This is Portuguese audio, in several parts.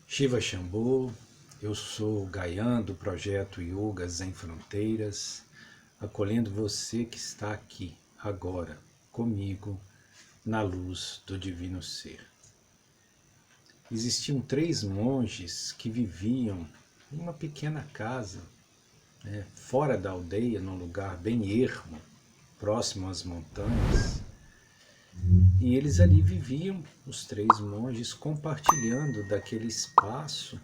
Shiva Shambhu, eu sou o Gayan do projeto Yoga Sem Fronteiras, acolhendo você que está aqui, agora, comigo, na luz do Divino Ser. Existiam 3 monges que viviam em uma pequena casa, fora da aldeia, num lugar bem ermo, próximo às montanhas. E eles ali viviam, os 3 monges, compartilhando daquele espaço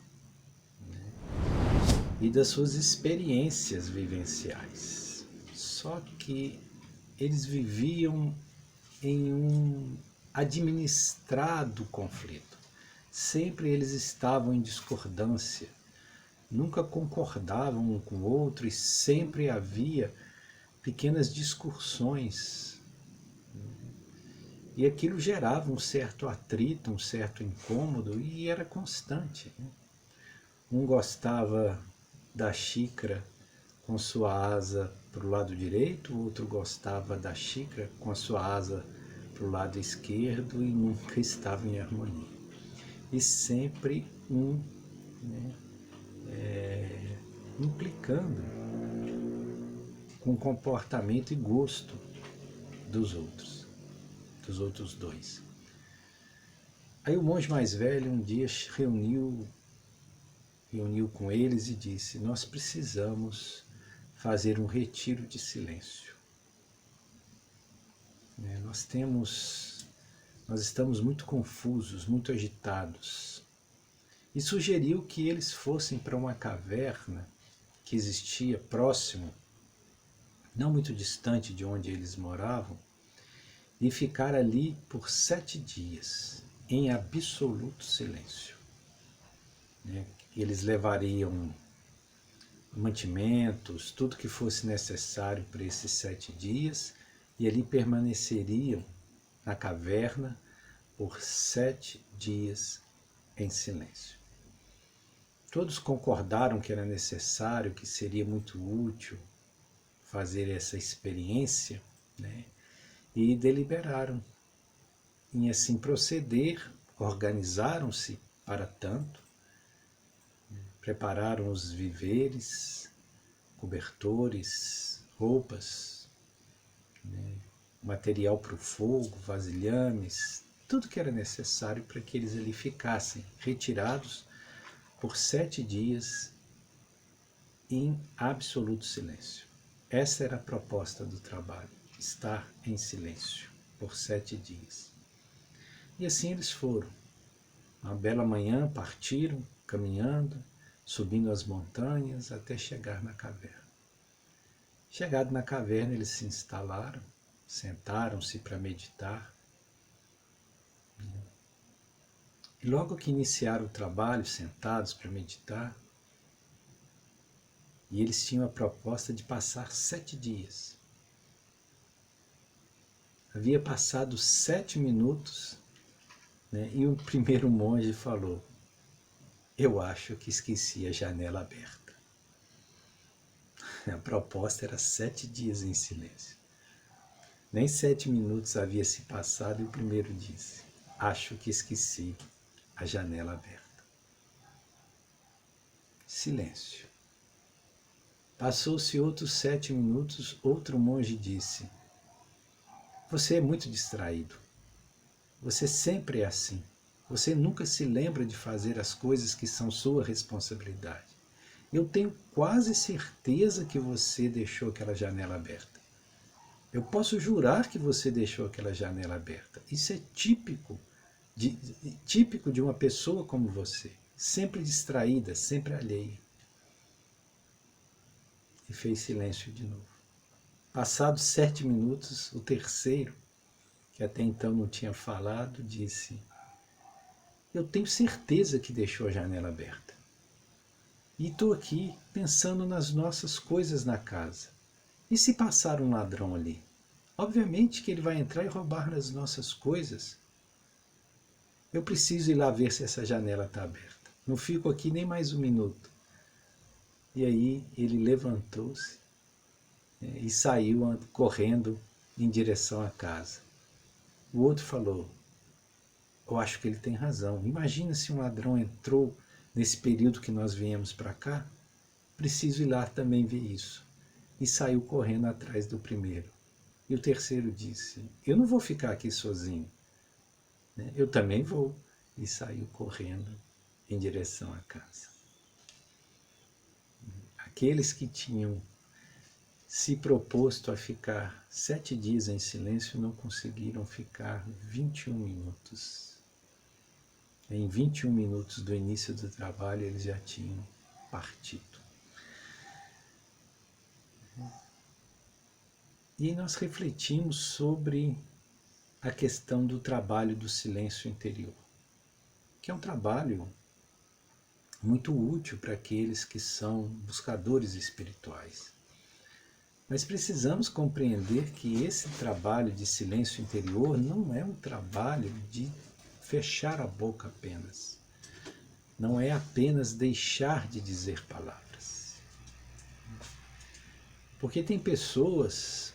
e das suas experiências vivenciais. Só que eles viviam em um administrado conflito. Sempre eles estavam em discordância, nunca concordavam um com o outro e sempre havia pequenas discussões. E aquilo gerava um certo atrito, um certo incômodo e era constante. Um gostava da xícara com sua asa para o lado direito, o outro gostava da xícara com a sua asa para o lado esquerdo e nunca estava em harmonia. E sempre implicando com o comportamento e gosto dos outros 2. Aí o monge mais velho um dia reuniu com eles e disse: nós precisamos fazer um retiro de silêncio. Nós estamos muito confusos, muito agitados. E sugeriu que eles fossem para uma caverna que existia próximo, não muito distante de onde eles moravam, e ficar ali por 7 dias, em absoluto silêncio. Eles levariam mantimentos, tudo que fosse necessário para esses 7 dias, e ali permaneceriam na caverna por 7 dias em silêncio. Todos concordaram que era necessário, que seria muito útil fazer essa experiência, e deliberaram em assim proceder, organizaram-se para tanto, prepararam os víveres, cobertores, roupas, material para o fogo, vasilhames, tudo que era necessário para que eles ali ficassem retirados por 7 dias em absoluto silêncio. Essa era a proposta do trabalho, estar em silêncio por 7 dias. E assim eles foram. Uma bela manhã partiram, caminhando, subindo as montanhas até chegar na caverna. Chegado na caverna, eles se instalaram, sentaram-se para meditar. E logo que iniciaram o trabalho, sentados para meditar, e eles tinham a proposta de passar 7 dias. Havia passado 7 minutos, e o primeiro monge falou: eu acho que esqueci a janela aberta. A proposta era 7 dias em silêncio. Nem 7 minutos havia se passado e o primeiro disse: acho que esqueci a janela aberta. Silêncio. Passou-se outros 7 minutos, outro monge disse: você é muito distraído. Você sempre é assim. Você nunca se lembra de fazer as coisas que são sua responsabilidade. Eu tenho quase certeza que você deixou aquela janela aberta. Eu posso jurar que você deixou aquela janela aberta. Isso é típico de uma pessoa como você, sempre distraída, sempre alheia. E fez silêncio de novo. Passados 7 minutos, o terceiro, que até então não tinha falado, disse: eu tenho certeza que deixou a janela aberta. E estou aqui pensando nas nossas coisas na casa. E se passar um ladrão ali? Obviamente que ele vai entrar e roubar as nossas coisas. Eu preciso ir lá ver se essa janela está aberta. Não fico aqui nem mais 1 minuto. E aí ele levantou-se e saiu correndo em direção à casa. O outro falou: eu acho que ele tem razão. Imagina se um ladrão entrou nesse período que nós viemos para cá, preciso ir lá também ver isso. E saiu correndo atrás do primeiro. E o terceiro disse, eu não vou ficar aqui sozinho, né? Eu também vou. E saiu correndo em direção à casa. Aqueles que tinham se proposto a ficar 7 dias em silêncio não conseguiram ficar 21 minutos. Em 21 minutos do início do trabalho eles já tinham partido. E nós refletimos sobre a questão do trabalho do silêncio interior, que é um trabalho muito útil para aqueles que são buscadores espirituais. Mas precisamos compreender que esse trabalho de silêncio interior não é um trabalho de fechar a boca apenas. Não é apenas deixar de dizer palavras. Porque tem pessoas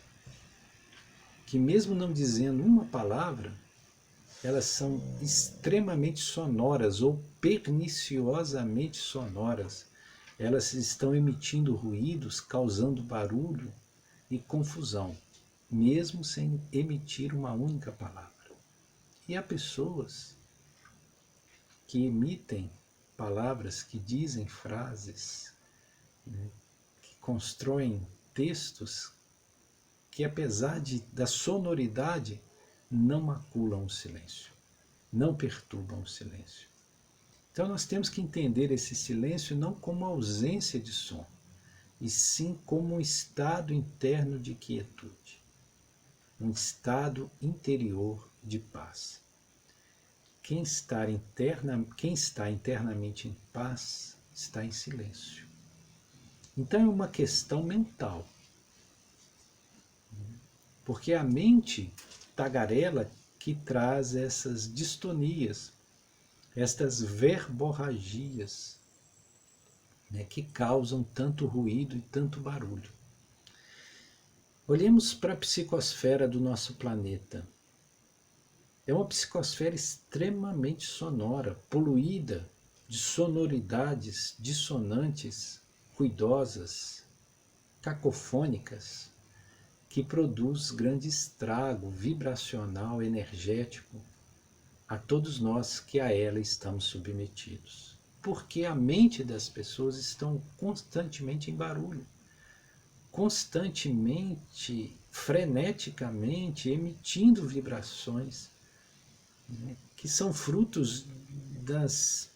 que, mesmo não dizendo uma palavra, elas são extremamente sonoras ou perniciosamente sonoras. Elas estão emitindo ruídos, causando barulho e confusão, mesmo sem emitir uma única palavra. E há pessoas que emitem palavras, que dizem frases, né, que constroem textos que, apesar da sonoridade, não maculam o silêncio, não perturbam o silêncio. Então nós temos que entender esse silêncio não como ausência de som, e sim como um estado interno de quietude, um estado interior de paz. Quem está internamente em paz está em silêncio. Então é uma questão mental, porque a mente tagarela que traz essas distonias, estas verborragias, né, que causam tanto ruído e tanto barulho. Olhemos para a psicosfera do nosso planeta. É uma psicosfera extremamente sonora, poluída de sonoridades dissonantes, ruidosas, cacofônicas, que produz grande estrago vibracional, energético a todos nós que a ela estamos submetidos. Porque a mente das pessoas estão constantemente em barulho, constantemente, freneticamente emitindo vibrações, né, que são frutos das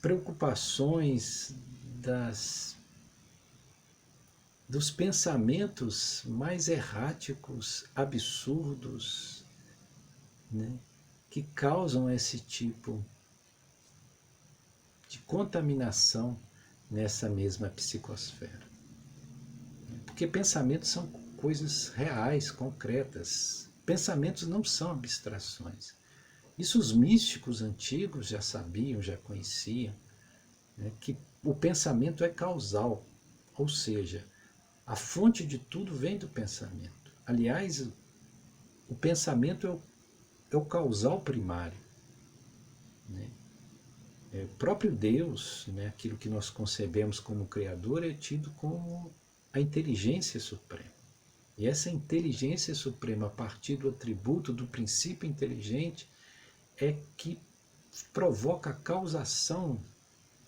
preocupações, dos pensamentos mais erráticos, absurdos, né, que causam esse tipo de contaminação nessa mesma psicosfera. Porque pensamentos são coisas reais, concretas. Pensamentos não são abstrações. Isso os místicos antigos já sabiam, já conheciam, né, que o pensamento é causal, ou seja, a fonte de tudo vem do pensamento. Aliás, o pensamento é o causal primário, né? O próprio Deus, né, aquilo que nós concebemos como Criador, é tido como a inteligência suprema. E essa inteligência suprema, a partir do atributo do princípio inteligente, é que provoca a causação,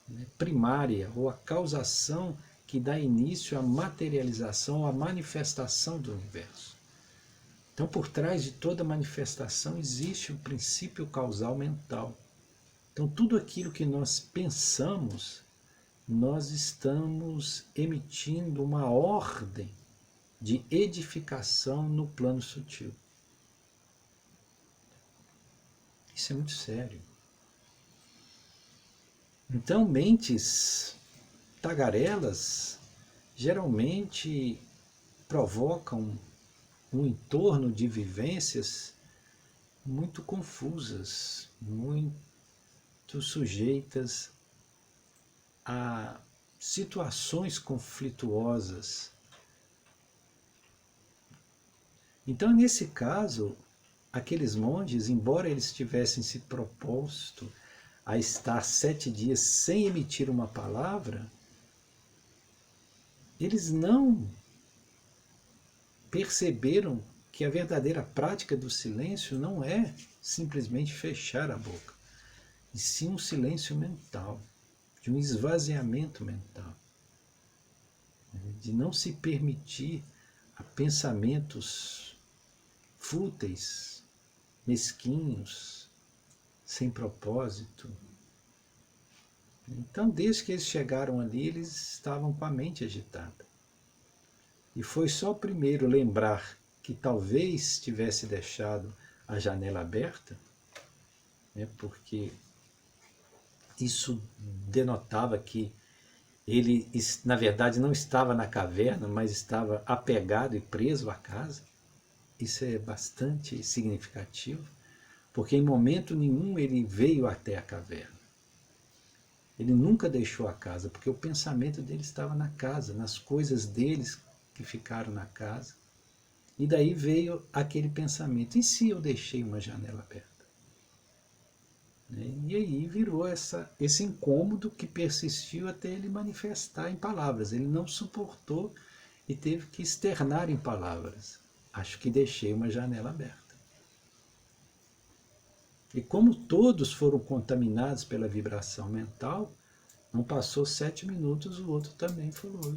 né, primária, ou a causação que dá início à materialização, à manifestação do universo. Então, por trás de toda manifestação existe o princípio causal mental. Então, tudo aquilo que nós pensamos, nós estamos emitindo uma ordem de edificação no plano sutil. Isso é muito sério. Então, mentes tagarelas geralmente provocam um entorno de vivências muito confusas, muito sujeitas a situações conflituosas. Então, nesse caso, aqueles monges, embora eles tivessem se proposto a estar 7 dias sem emitir uma palavra, eles não perceberam que a verdadeira prática do silêncio não é simplesmente fechar a boca, e sim um silêncio mental, de um esvaziamento mental, de não se permitir a pensamentos fúteis, mesquinhos, sem propósito. Então, desde que eles chegaram ali, eles estavam com a mente agitada. E foi só primeiro lembrar que talvez tivesse deixado a janela aberta, né, porque isso denotava que ele, na verdade, não estava na caverna, mas estava apegado e preso à casa. Isso é bastante significativo, porque em momento nenhum ele veio até a caverna. Ele nunca deixou a casa, porque o pensamento dele estava na casa, nas coisas deles que ficaram na casa. E daí veio aquele pensamento: e se eu deixei uma janela aberta? E aí virou esse incômodo que persistiu até ele manifestar em palavras. Ele não suportou e teve que externar em palavras: acho que deixei uma janela aberta. E como todos foram contaminados pela vibração mental, não passou 7 minutos, o outro também falou: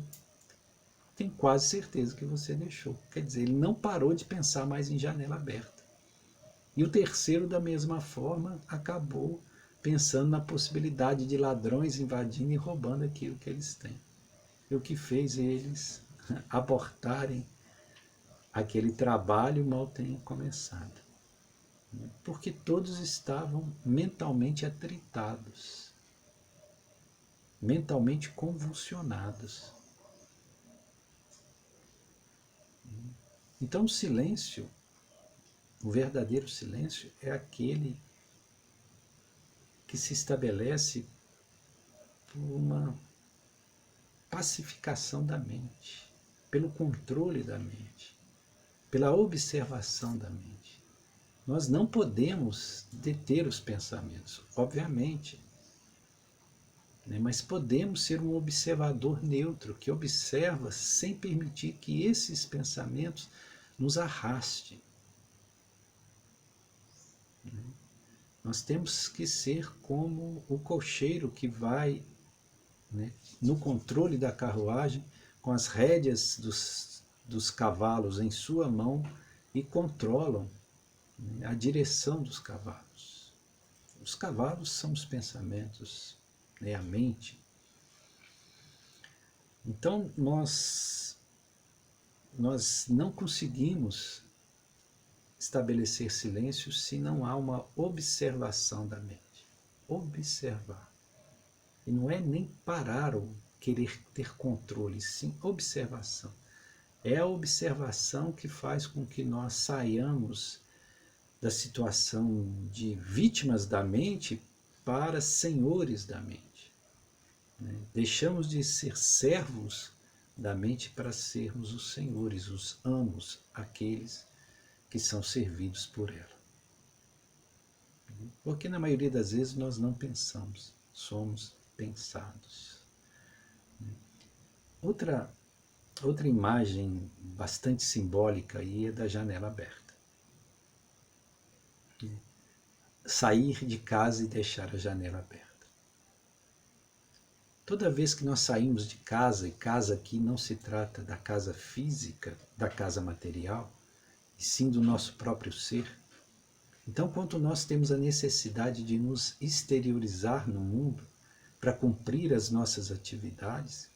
tenho quase certeza que você deixou. Quer dizer, ele não parou de pensar mais em janela aberta. E o terceiro, da mesma forma, acabou pensando na possibilidade de ladrões invadindo e roubando aquilo que eles têm. E o que fez eles abortarem aquele trabalho mal tenha começado. Porque todos estavam mentalmente atritados, mentalmente convulsionados. Então o silêncio, o verdadeiro silêncio, é aquele que se estabelece por uma pacificação da mente, pelo controle da mente, pela observação da mente. Nós não podemos deter os pensamentos, obviamente, né? Mas podemos ser um observador neutro, que observa sem permitir que esses pensamentos nos arrastem. Nós temos que ser como o cocheiro que vai, né, no controle da carruagem, com as rédeas dos cavalos em sua mão e controlam, né, a direção dos cavalos. Os cavalos são os pensamentos, né, a mente. Então nós não conseguimos estabelecer silêncio se não há uma observação da mente. Observar. E não é nem parar ou querer ter controle, sim observação. É a observação que faz com que nós saiamos da situação de vítimas da mente para senhores da mente. Deixamos de ser servos da mente para sermos os senhores, os amos, aqueles que são servidos por ela. Porque na maioria das vezes nós não pensamos, somos pensados. Outra imagem bastante simbólica aí é da janela aberta. Sair de casa e deixar a janela aberta. Toda vez que nós saímos de casa, e casa aqui não se trata da casa física, da casa material, e sim do nosso próprio ser. Então, quando nós temos a necessidade de nos exteriorizar no mundo para cumprir as nossas atividades,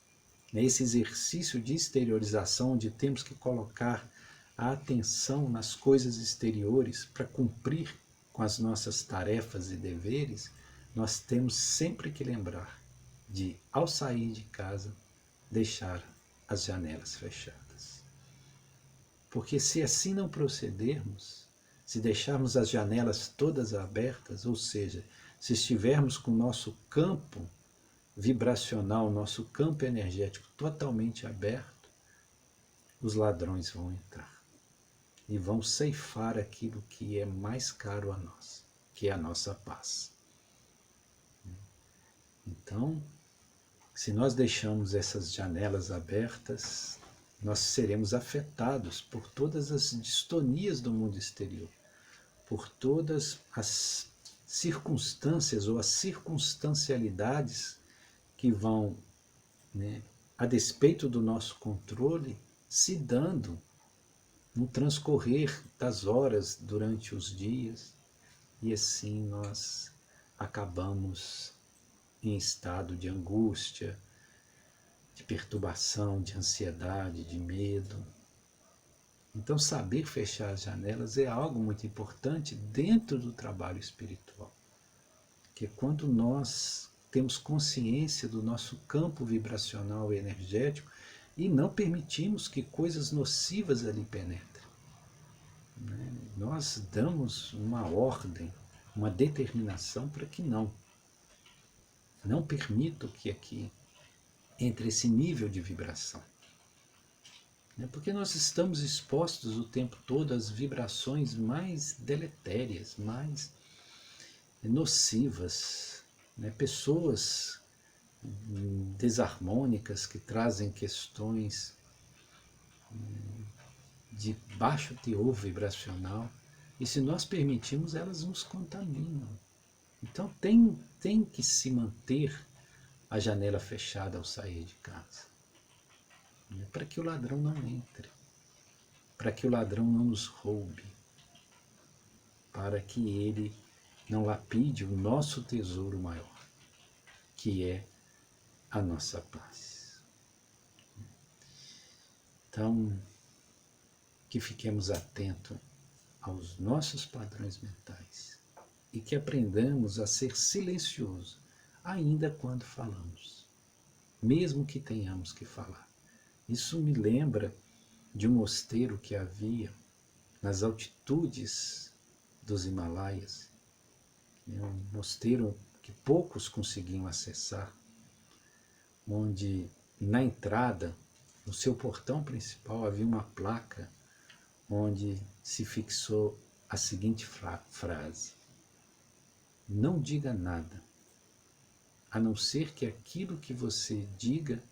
esse exercício de exteriorização, onde temos que colocar a atenção nas coisas exteriores para cumprir com as nossas tarefas e deveres, nós temos sempre que lembrar de, ao sair de casa, deixar as janelas fechadas. Porque se assim não procedermos, se deixarmos as janelas todas abertas, ou seja, se estivermos com o nosso campo vibracional, nosso campo energético totalmente aberto, os ladrões vão entrar e vão ceifar aquilo que é mais caro a nós, que é a nossa paz. Então, se nós deixamos essas janelas abertas, nós seremos afetados por todas as distonias do mundo exterior, por todas as circunstâncias ou as circunstancialidades que vão, né, a despeito do nosso controle, se dando no transcorrer das horas durante os dias, e assim nós acabamos em estado de angústia, de perturbação, de ansiedade, de medo. Então, saber fechar as janelas é algo muito importante dentro do trabalho espiritual. Que quando nós temos consciência do nosso campo vibracional e energético e não permitimos que coisas nocivas ali penetrem, né? Nós damos uma ordem, uma determinação para que não permito que aqui entre esse nível de vibração. Porque nós estamos expostos o tempo todo às vibrações mais deletérias, mais nocivas, pessoas desarmônicas que trazem questões de baixo teor vibracional, e se nós permitimos, elas nos contaminam. Então tem que se manter a janela fechada ao sair de casa, para que o ladrão não entre, para que o ladrão não nos roube, para que ele não lapide o nosso tesouro maior, que é a nossa paz. Então, que fiquemos atentos aos nossos padrões mentais e que aprendamos a ser silencioso, ainda quando falamos, mesmo que tenhamos que falar. Isso me lembra de um mosteiro que havia nas altitudes dos Himalaias, um mosteiro que poucos conseguiam acessar, onde na entrada, no seu portão principal, havia uma placa onde se fixou a seguinte frase: não diga nada, a não ser que aquilo que você diga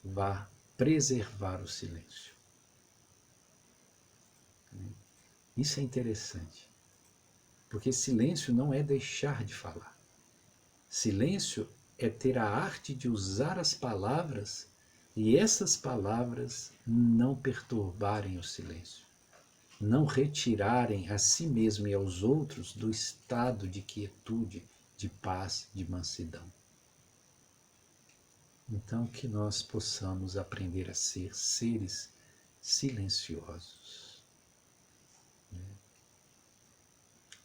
vá preservar o silêncio. Isso é interessante, porque silêncio não é deixar de falar. Silêncio é ter a arte de usar as palavras e essas palavras não perturbarem o silêncio, não retirarem a si mesmo e aos outros do estado de quietude, de paz, de mansidão. Então, que nós possamos aprender a ser seres silenciosos.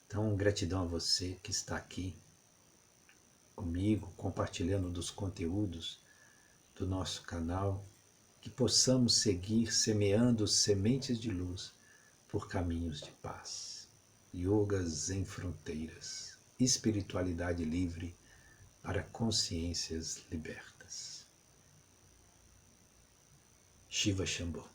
Então, gratidão a você que está aqui comigo, compartilhando dos conteúdos do nosso canal, que possamos seguir semeando sementes de luz por caminhos de paz. Yogas sem fronteiras, espiritualidade livre para consciências libertas. Shiva Shambho.